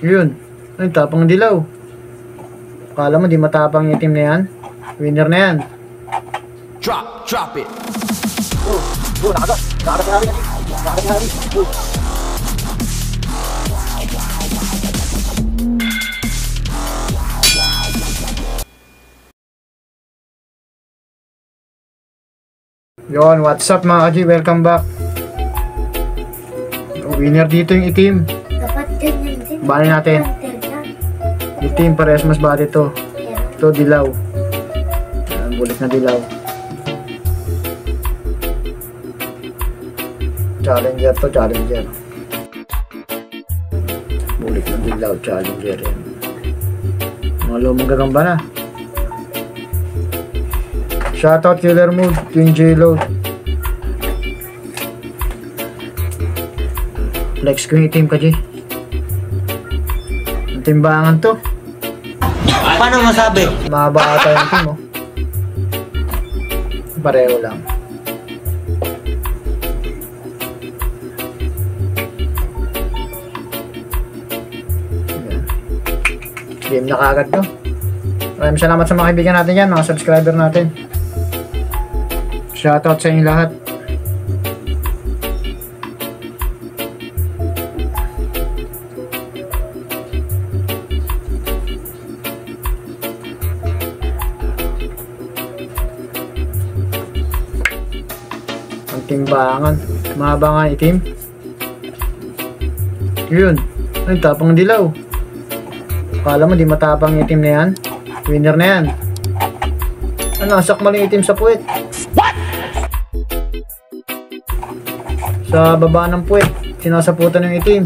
Yun. Ay, tapang dilaw. Akala mo di matapang yung itim na yan? Winner na yan. Drop it. Nakagat hari. Yon, what's up mga kaji? Welcome back. Winner dito yung itim. Dapat ganyan din. Bali natin. Itim, parehas mas bati to. Ito, dilaw. Ayan, bulit na dilaw. Challenger to, challenger. Bulit na dilaw, challenger yan. Mga lumang gagamba na. Shoutout Killer Mood, Twin J-Load. Flex ko yung itim ka, G. Ang timbangan to. Paano masabi? Mahaba ata yung itim, oh. Pareho lang. Ayan. Game na kagad to. Maraming salamat sa mga kaibigan natin yan, mga subscriber natin. Shoutout sa inyo lahat. Ang timbangan. Mahaba nga itim. Yun. Ay, tapang dilaw. Akala mo di matapang yung itim na yan? Winner na yan. Ano, sakmal yung itim sa puwet. Sa baba ng puwet, sinasaputan yung itim.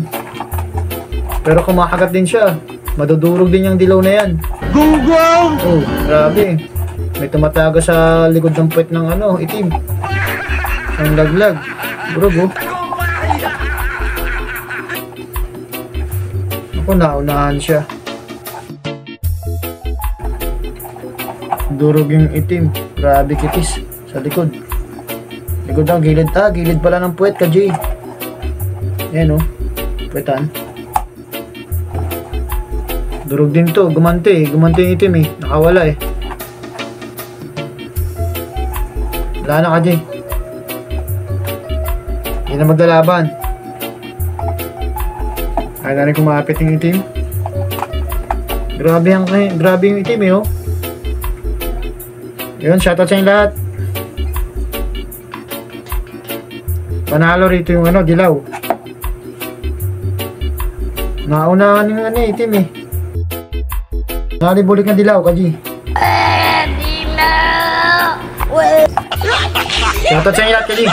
Pero kumakagat din siya. Madudurog din yung dilaw na yan. Gunggong! Oh, grabe. May tumatago sa likod ng puwet ng ano, itim. Ang laglag. Durog, oh. Ako, naunahan siya. Durog yung itim. Grabe kitis sa likod. Likod ang gilid. Gilid pala ng puwet ka, Jay. Ayan, oh. Puwetan. Durog din to. Gumante, eh. Gumante yung itim, eh. Nakawala, eh. Wala na ka, Jay. Hindi na maglalaban. Kaya na rin kumapit yung itim. Grabe yung itim, eh, oh. Yun, shoutout sa inyo lahat. Panalo rito yung ano, dilaw. Naunahan yung ano, itim, eh. Nalibulik na dilaw, kaji. Dilaw! Shoutout sa inyo lahat, kaji.